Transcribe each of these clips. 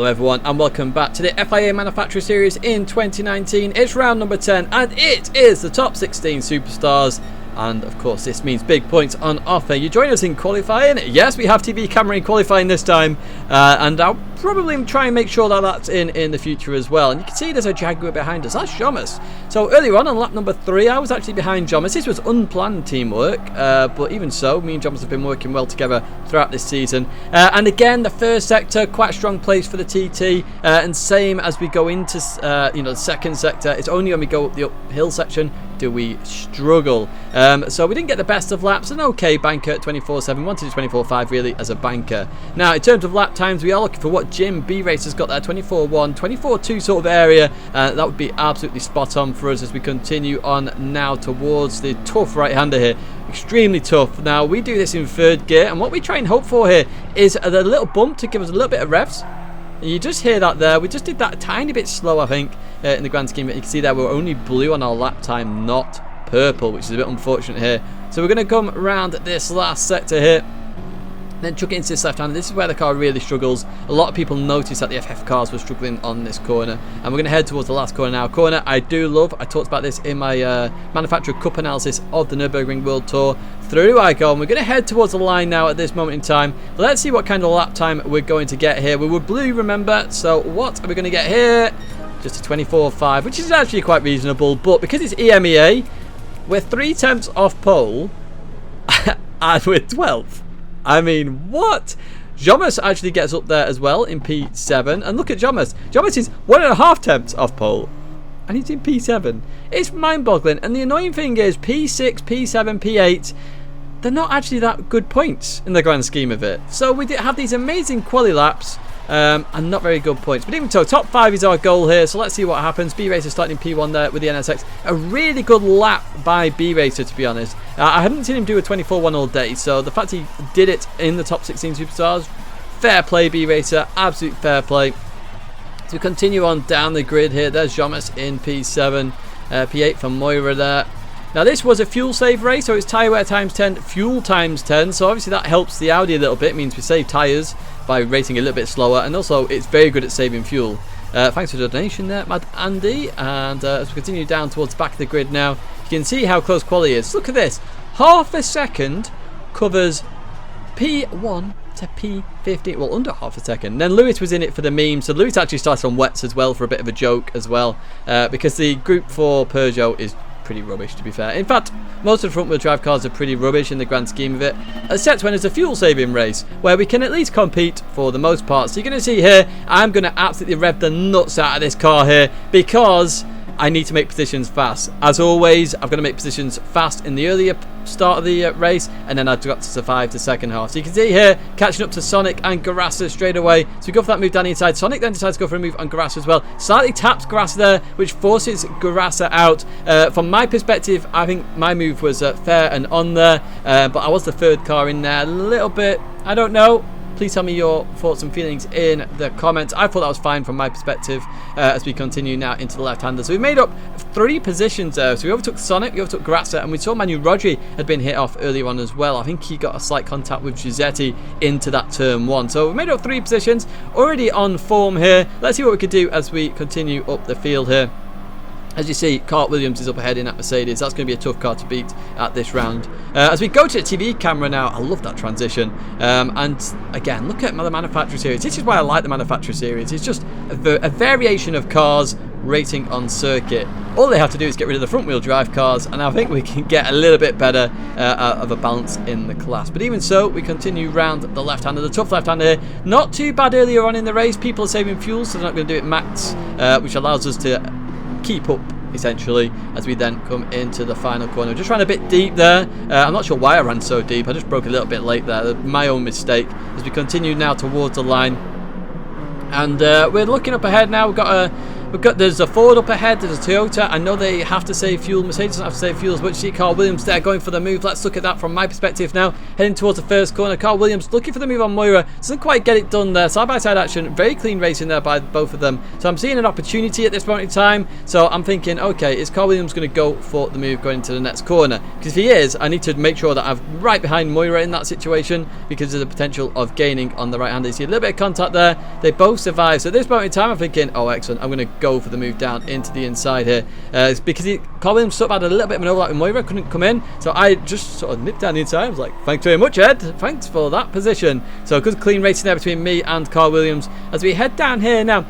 Hello everyone and welcome back to the FIA Manufacturer Series in 2019. It's round number 10 and it is the top 16 superstars. And of course this means big points on offer. You join us in qualifying. Yes, we have TV camera in qualifying this time. And I'll probably try and make sure that that's in the future as well. And you can see there's a Jaguar behind us. That's Jomas. So earlier on lap number 3, I was actually behind Jomas. This was unplanned teamwork. But even so, me and Jomas have been working well together throughout this season. And again, the first sector, quite a strong place for the TT. And same as we go into the second sector. It's only when we go up the uphill section do we struggle. So we didn't get the best of laps. An okay banker at 24.7. Wanted to 24.5 really as a banker. Now in terms of lap times, we are looking for what Jim B Racer's got there, 24.1, 24.2 sort of area. That would be absolutely spot on for us as we continue on now towards the tough right-hander here. Extremely tough. Now we do this in third gear, and what we try and hope for here is a little bump to give us a little bit of revs. And you just hear that there. We just did that a tiny bit slow, I think, in the grand scheme. But you can see there we're only blue on our lap time, not purple, which is a bit unfortunate here. So we're going to come around this last sector here, then chuck it into this left hand. This is where the car really struggles. A lot of people noticed that the FF cars were struggling on this corner, and we're going to head towards the last corner now. Corner I do love. I talked about this in my manufacturer cup analysis of the Nürburgring World Tour. Through I go, and we're going to head towards the line now at this moment in time. Let's see what kind of lap time we're going to get here. We were blue, remember, so what are we going to get here? Just a 24.5, which is actually quite reasonable, but because it's EMEA, we're 3 tenths off pole, and we're 12th. I mean, what? Jomas actually gets up there as well in P7, and look at Jomas. Jomas is 1.5 tenths off pole, and he's in P7. It's mind-boggling, and the annoying thing is P6, P7, P8, they're not actually that good points in the grand scheme of it. So we did have these amazing quali laps, and not very good points. But even so, top 5 is our goal here, so let's see what happens. B Racer starting in P1 there with the NSX. A really good lap by B Racer, to be honest. I haven't seen him do a 24.1 all day, so the fact he did it in the top 16 superstars, fair play B Racer, absolute fair play. So we continue on down the grid here. There's Jomas in P7, P8 for Moira there. Now this was a fuel save race, so it's tyre wear times 10, fuel times 10, so obviously that helps the Audi a little bit. It means we save tyres by racing a little bit slower, and also it's very good at saving fuel. Thanks for the donation there, Mad Andy. And as we continue down towards the back of the grid now, you can see how close quality is. Look at this, half a second covers P1 to P15, well, under half a second. Then Lewis was in it for the meme, so Lewis actually started on wets as well for a bit of a joke as well, because the Group 4 Peugeot is pretty rubbish, to be fair. In fact, most of the front wheel drive cars are pretty rubbish in the grand scheme of it, except when it's a fuel saving race where we can at least compete for the most part. So you're going to see here, I'm going to absolutely rev the nuts out of this car here because I need to make positions fast. As always, I've got to make positions fast in the earlier start of the race, and then I've got to survive the second half. So you can see here, catching up to Sonic and Garassa straight away. So we go for that move down the inside. Sonic then decides to go for a move on Garassa as well. Slightly taps Garassa there, which forces Garassa out. From my perspective, I think my move was fair and on there, but I was the third car in there a little bit. I don't know. Please tell me your thoughts and feelings in the comments. I thought that was fine from my perspective as we continue now into the left-hander. So we made up 3 positions there. So we overtook Sonic, we overtook Garassa, and we saw Manu Rodri had been hit off earlier on as well. I think he got a slight contact with Giuseppe into that turn 1. So we made up 3 positions, already on form here. Let's see what we could do as we continue up the field here. As you see, Cart Williams is up ahead in that Mercedes. That's going to be a tough car to beat at this round. As we go to the TV camera now, I love that transition. And again, look at the manufacturer series. This is why I like the manufacturer series. It's just a variation of cars racing on circuit. All they have to do is get rid of the front wheel drive cars, and I think we can get a little bit better of a balance in the class. But even so, we continue round the left-hander, the tough left-hander here. Not too bad earlier on in the race. People are saving fuel, so they're not going to do it max, which allows us to keep up essentially as we then come into the final corner. Just ran a bit deep there. I'm not sure why I ran so deep. I just broke a little bit late there. My own mistake. As we continue now towards the line, and we're looking up ahead now. We've got There's a Ford up ahead, there's a Toyota. I know they have to save fuel. Mercedes doesn't have to save fuel as much. See Carl Williams there going for the move. Let's look at that from my perspective now. Heading towards the first corner. Carl Williams looking for the move on Moira. Doesn't quite get it done there. Side-by-side action. Very clean racing there by both of them. So I'm seeing an opportunity at this point in time. So I'm thinking, okay, is Carl Williams going to go for the move going into the next corner? Because if he is, I need to make sure that I'm right behind Moira in that situation, because of the potential of gaining on the right hand. You see a little bit of contact there. They both survive. So at this point in time, I'm thinking, oh, excellent. I'm going to go for the move down into the inside here. Because Carl Williams sort of had a little bit of an overlap with Moira, couldn't come in. So I just sort of nipped down the inside. I was like, thanks very much, Ed. Thanks for that position. So good clean racing there between me and Carl Williams as we head down here now.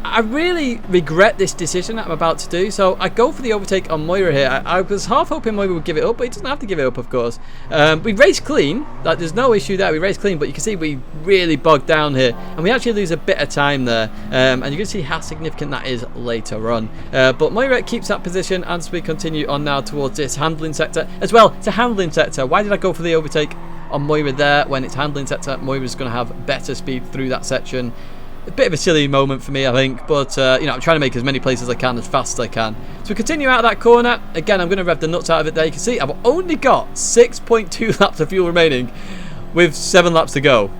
I really regret this decision that I'm about to do, so I go for the overtake on Moira here. I was half hoping Moira would give it up, but he doesn't have to give it up, of course. We race clean, like, there's no issue there, we race clean, but you can see we really bogged down here, and we actually lose a bit of time there, and you can see how significant that is later on. But Moira keeps that position as we continue on now towards this handling sector. As well, it's a handling sector. Why did I go for the overtake on Moira there when it's handling sector? Moira's going to have better speed through that section. A bit of a silly moment for me, I think, but you know, I'm trying to make as many places as I can as fast as I can. So we continue out of that corner. Again, I'm going to rev the nuts out of it there. You can see I've only got 6.2 laps of fuel remaining with 7 laps to go.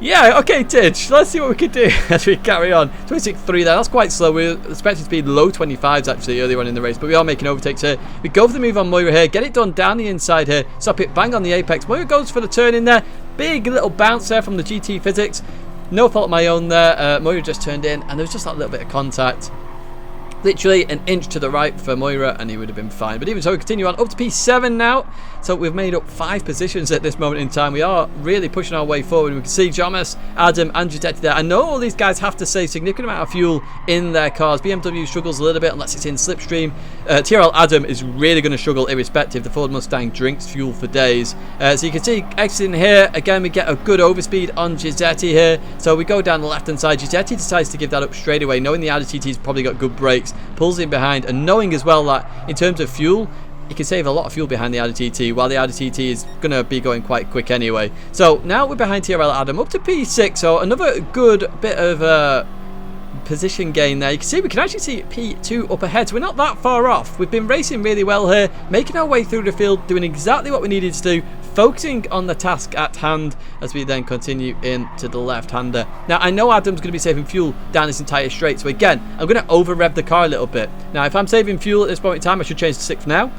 Yeah, okay, Tidge, let's see what we can do as we carry on. 26.3 there, that's quite slow. We were expecting to be low 25s actually earlier on in the race, but we are making overtakes here. We go for the move on Moira here, get it done down the inside here, stop it bang on the apex. Moira goes for the turn in there. Big little bounce there from the GT physics. No fault of my own there. Moira just turned in, and there was just that little bit of contact. Literally an inch to the right for Moira, and he would have been fine. But even so, we continue on up to P7 now. So we've made up 5 positions at this moment in time. We are really pushing our way forward. We can see Jomas, Adam, and Giuseppe there. I know all these guys have to save significant amount of fuel in their cars. BMW struggles a little bit unless it's in slipstream. TRL Adam is really going to struggle irrespective. The Ford Mustang drinks fuel for days. So you can see exiting here. Again, we get a good overspeed on Giuseppe here. So we go down the left-hand side. Giuseppe decides to give that up straight away, knowing the Audi TT's probably got good brakes. Pulls in behind, and knowing as well that in terms of fuel, he can save a lot of fuel behind the Audi TT, while the Audi TT is going to be going quite quick anyway. So now we're behind TRL Adam up to P6, so another good bit of position gain there. You can see we can actually see P2 up ahead, so we're not that far off. We've been racing really well here, making our way through the field, doing exactly what we needed to do, focusing on the task at hand as we then continue into the left-hander. Now, I know Adam's going to be saving fuel down this entire straight, so again, I'm going to over-rev the car a little bit. Now, if I'm saving fuel at this point in time, I should change to 6th now.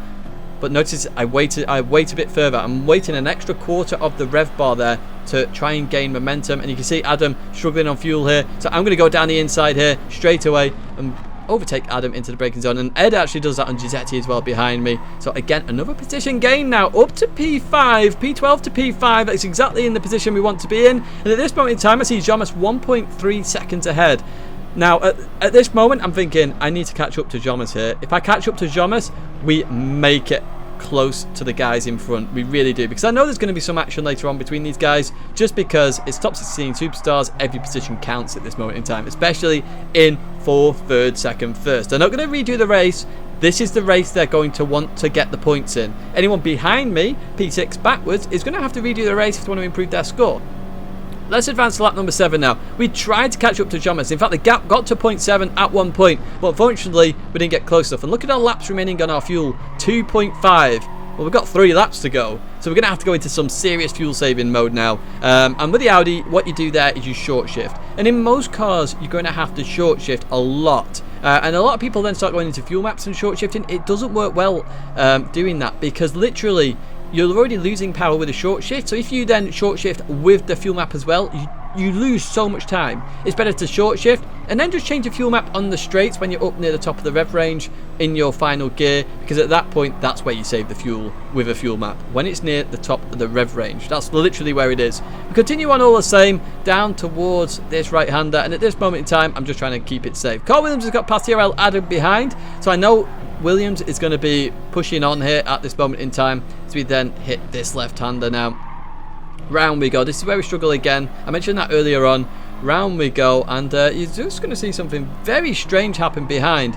But notice I wait a bit further. I'm waiting an extra quarter of the rev bar there to try and gain momentum. And you can see Adam struggling on fuel here. So I'm going to go down the inside here straight away and overtake Adam into the braking zone. And Ed actually does that on Giuseppe as well behind me. So again, another position gain now up to P5. P12 to P5. That's exactly in the position we want to be in. And at this moment in time, I see Jomas 1.3 seconds ahead. Now, at this moment, I'm thinking I need to catch up to Jomas here. If I catch up to Jomas, we make it close to the guys in front. We really do, because I know there's going to be some action later on between these guys, just because it's top 16 superstars. Every position counts at this moment in time, especially in 4th, 3rd, 2nd, 1st. They're not going to redo the race. This is the race they're going to want to get the points in. Anyone behind me, P6 backwards, is going to have to redo the race if they want to improve their score. Let's advance to lap number 7 now. We tried to catch up to Jomas. In fact, the gap got to 0.7 at one point, but unfortunately, we didn't get close enough. And look at our laps remaining on our fuel, 2.5. Well, we've got 3 laps to go, so we're going to have to go into some serious fuel saving mode now. And with the Audi, what you do there is you short shift. And in most cars, you're going to have to short shift a lot. And a lot of people then start going into fuel maps and short shifting. It doesn't work well doing that, because literally, you're already losing power with a short shift. So if you then short shift with the fuel map as well, you lose so much time. It's better to short shift and then just change the fuel map on the straights when you're up near the top of the rev range in your final gear, because at that point, that's where you save the fuel with a fuel map, when it's near the top of the rev range. That's literally where it is. We continue on all the same down towards this right-hander, and at this moment in time, I'm just trying to keep it safe. Carl Williams has got past TRL Adam behind, so I know Williams is going to be pushing on here at this moment in time as we then hit this left-hander now. Round we go. This is where we struggle again. I mentioned that earlier on. Round we go, and you're just going to see something very strange happen behind.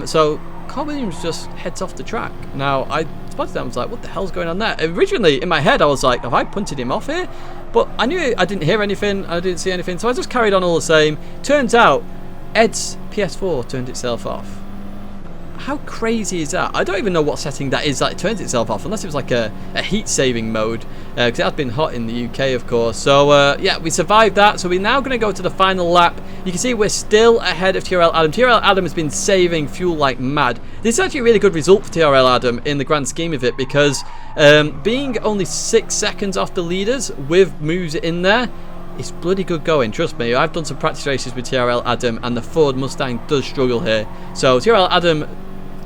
So Carl Williams just heads off the track. Now, I spotted that and was like, what the hell's going on there? Originally, in my head, I was like, have I punted him off here? But I knew I didn't hear anything, I didn't see anything, so I just carried on all the same. Turns out, Ed's PS4 turned itself off. How crazy is that? I don't even know what setting that is that it turns itself off, unless it was like a heat saving mode, because it has been hot in the UK, of course. So yeah, we survived that. So we're now going to go to the final lap. You can see we're still ahead of TRL Adam. TRL Adam has been saving fuel like mad. This is actually a really good result for TRL Adam in the grand scheme of it, because being only 6 seconds off the leaders with moves in there, it's bloody good going, trust me. I've done some practice races with TRL Adam, and the Ford Mustang does struggle here. So TRL Adam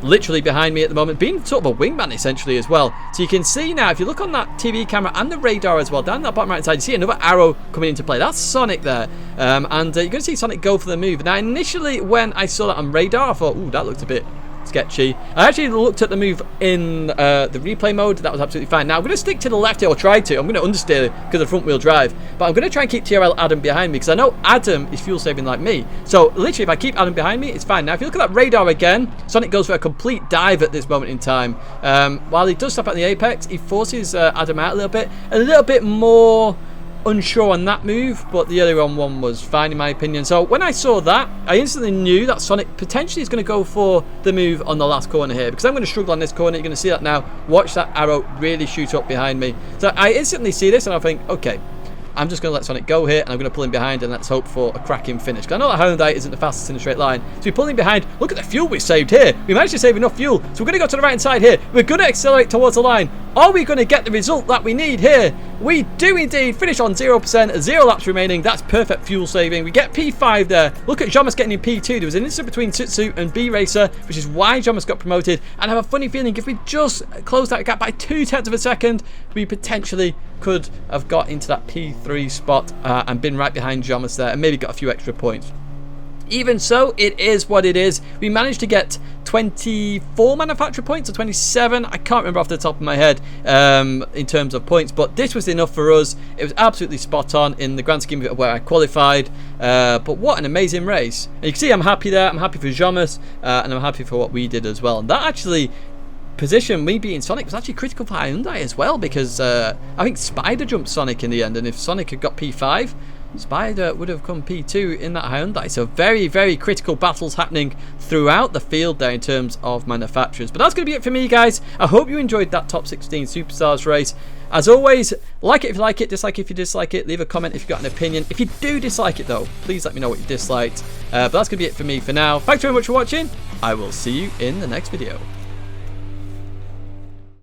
literally behind me at the moment, being sort of a wingman essentially as well. So you can see now, if you look on that TV camera and the radar as well, down that bottom right side, you see another arrow coming into play. That's Sonic there. And you're going to see Sonic go for the move. Now, initially when I saw that on radar, I thought, ooh, that looked a bit sketchy. I actually looked at the move in the replay mode. That was absolutely fine. Now I'm going to stick to the left here, or try to. I'm going to understeer because of front wheel drive, but I'm going to try and keep TRL Adam behind me, because I know Adam is fuel saving like me. So literally if I keep Adam behind me, it's fine. Now if you look at that radar again, Sonic goes for a complete dive at this moment in time. While he does stop at the apex, he forces Adam out a little bit more unsure on that move, but the other one was fine in my opinion. So when I saw that, I instantly knew that Sonic potentially is going to go for the move on the last corner here, because I'm going to struggle on this corner. You're going to see that now. Watch that arrow really shoot up behind me. So I instantly see this and I think, okay, I'm just going to let Sonic go here, and I'm going to pull him behind, and let's hope for a cracking finish. Because I know that Hyundai isn't the fastest in a straight line. So we pull him behind. Look at the fuel we saved here. We managed to save enough fuel. So we're going to go to the right hand side here. We're going to accelerate towards the line. Are we going to get the result that we need here? We do indeed. Finish on 0%, 0 laps remaining. That's perfect fuel saving. We get P5 there. Look at Jomas getting in P2. There was an instant between Tsutsu and B Racer, which is why Jomas got promoted. And I have a funny feeling if we just close that gap by 0.2 of a second, we potentially could have got into that P3 spot and been right behind Jomas there, and maybe got a few extra points. Even so, it is what it is. We managed to get 24 manufacturer points, or 27. I can't remember off the top of my head in terms of points, but this was enough for us. It was absolutely spot on in the grand scheme of it where I qualified. But what an amazing race. And you can see I'm happy there. I'm happy for Jomas, and I'm happy for what we did as well. And that actually position, me beating Sonic, was actually critical for Hyundai as well, because I think Spider jumped Sonic in the end, and if Sonic had got P5, Spider would have come P2 in that Hyundai. So very, very critical battles happening throughout the field there in terms of manufacturers. But that's going to be it for me, guys. I hope you enjoyed that top 16 Superstars race. As always, like it if you like it, dislike it if you dislike it, leave a comment if you've got an opinion. If you do dislike it though, please let me know what you disliked. But that's going to be it for me for now. Thanks very much for watching. I will see you in the next video.